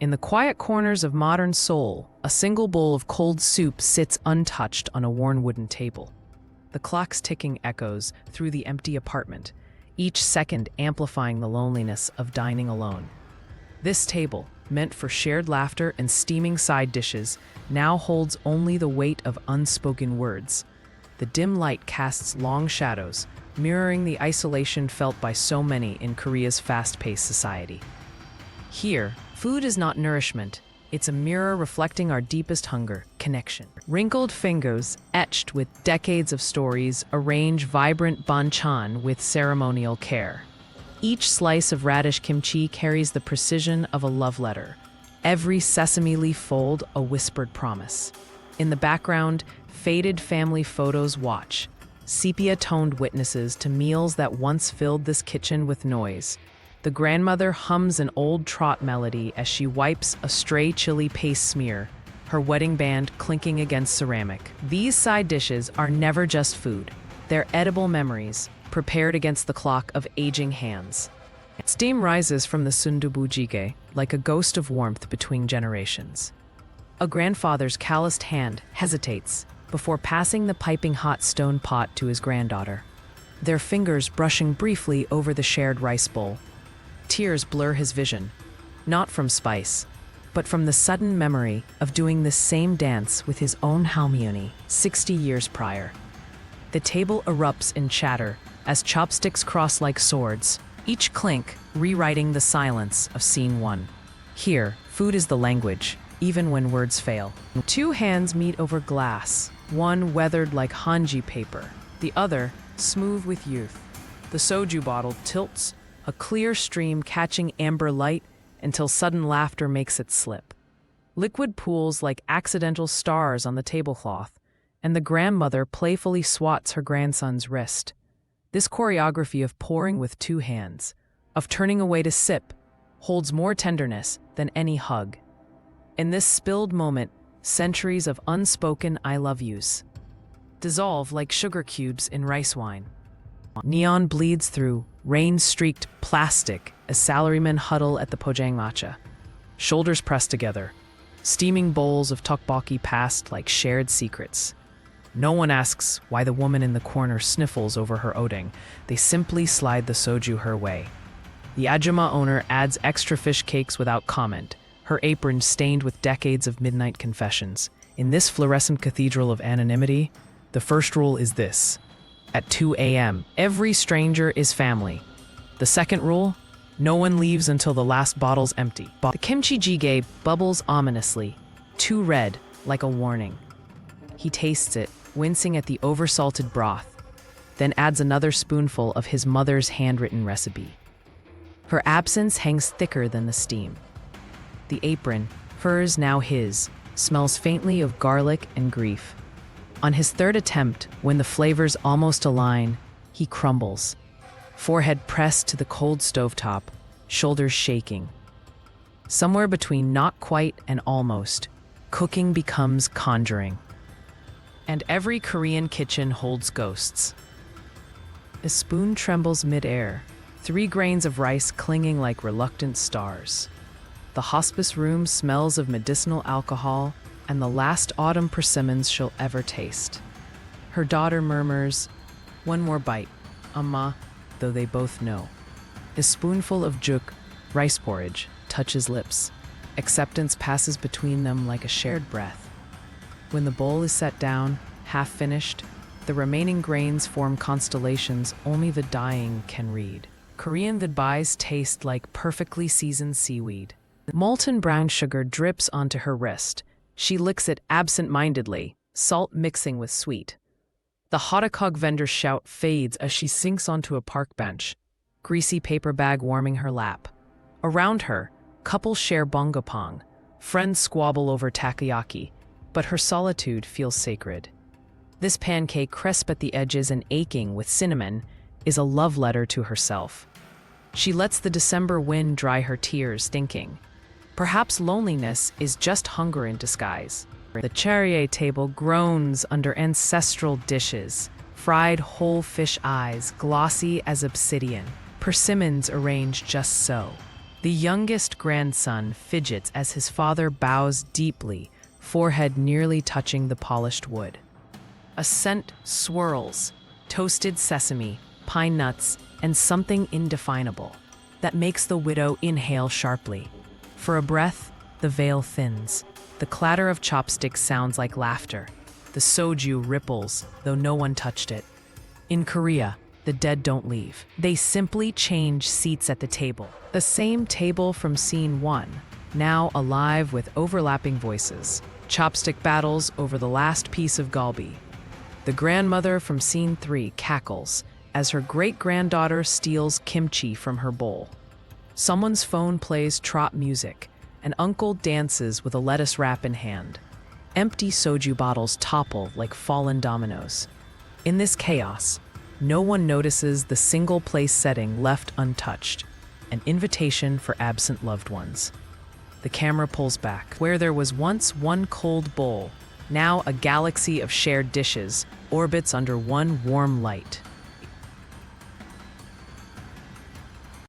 In the quiet corners of modern Seoul, a single bowl of cold soup sits untouched on a worn wooden table. The clock's ticking echoes through the empty apartment, each second amplifying the loneliness of dining alone. This table, meant for shared laughter and steaming side dishes, now holds only the weight of unspoken words. The dim light casts long shadows, mirroring the isolation felt by so many in Korea's fast-paced society. Here, food is not nourishment, it's a mirror reflecting our deepest hunger, connection. Wrinkled fingers, etched with decades of stories, arrange vibrant banchan with ceremonial care. Each slice of radish kimchi carries the precision of a love letter. Every sesame leaf fold, a whispered promise. In the background, faded family photos watch, sepia-toned witnesses to meals that once filled this kitchen with noise. The grandmother hums an old trot melody as she wipes a stray chili paste smear, her wedding band clinking against ceramic. These side dishes are never just food. They're edible memories, prepared against the clock of aging hands. Steam rises from the sundubu jjigae like a ghost of warmth between generations. A grandfather's calloused hand hesitates before passing the piping hot stone pot to his granddaughter, their fingers brushing briefly over the shared rice bowl. Tears blur his vision, not from spice, but from the sudden memory of doing the same dance with his own halmyeoni 60 years prior. The table erupts in chatter as chopsticks cross like swords, each clink rewriting the silence of scene one. Here, food is the language, even when words fail. Two hands meet over glass, one weathered like hanji paper, the other smooth with youth. The soju bottle tilts, a clear stream catching amber light until sudden laughter makes it slip. Liquid pools like accidental stars on the tablecloth, and the grandmother playfully swats her grandson's wrist. This choreography of pouring with two hands, of turning away to sip, holds more tenderness than any hug. In this spilled moment, centuries of unspoken I love yous dissolve like sugar cubes in rice wine. Neon bleeds through rain-streaked plastic as salarymen huddle at the pojangmacha, shoulders pressed together, steaming bowls of tteokbokki passed like shared secrets. No one asks why the woman in the corner sniffles over her odeng. They simply slide the soju her way. The ajumma owner adds extra fish cakes without comment, her apron stained with decades of midnight confessions. In this fluorescent cathedral of anonymity, the first rule is this: at 2 a.m., every stranger is family. The second rule: no one leaves until the last bottle's empty. The kimchi jjigae bubbles ominously, too red, like a warning. He tastes it, wincing at the oversalted broth, then adds another spoonful of his mother's handwritten recipe. Her absence hangs thicker than the steam. The apron, hers now his, smells faintly of garlic and grief. On his third attempt, when the flavors almost align, he crumbles, forehead pressed to the cold stovetop, shoulders shaking. Somewhere between not quite and almost, cooking becomes conjuring. And every Korean kitchen holds ghosts. A spoon trembles mid-air, 3 grains of rice clinging like reluctant stars. The hospice room smells of medicinal alcohol and the last autumn persimmons she'll ever taste. Her daughter murmurs, "One more bite, Amma," though they both know. A spoonful of juk, rice porridge, touches lips. Acceptance passes between them like a shared breath. When the bowl is set down, half finished, the remaining grains form constellations only the dying can read. Korean goodbyes taste like perfectly seasoned seaweed. Molten brown sugar drips onto her wrist. She licks it absent-mindedly, salt mixing with sweet. The hotdog vendor's shout fades as she sinks onto a park bench, greasy paper bag warming her lap. Around her, couples share bongopong, friends squabble over takoyaki, but her solitude feels sacred. This pancake, crisp at the edges and aching with cinnamon, is a love letter to herself. She lets the December wind dry her tears, thinking, perhaps loneliness is just hunger in disguise. The charrier table groans under ancestral dishes, fried whole fish eyes glossy as obsidian, persimmons arranged just so. The youngest grandson fidgets as his father bows deeply, forehead nearly touching the polished wood. A scent swirls, toasted sesame, pine nuts, and something indefinable that makes the widow inhale sharply. For a breath, the veil thins. The clatter of chopsticks sounds like laughter. The soju ripples, though no one touched it. In Korea, the dead don't leave. They simply change seats at the table. The same table from scene 1, now alive with overlapping voices. Chopstick battles over the last piece of galbi. The grandmother from scene 3 cackles as her great-granddaughter steals kimchi from her bowl. Someone's phone plays trot music, and uncle dances with a lettuce wrap in hand. Empty soju bottles topple like fallen dominoes. In this chaos, no one notices the single-place setting left untouched, an invitation for absent loved ones. The camera pulls back. Where there was once one cold bowl, now a galaxy of shared dishes orbits under one warm light.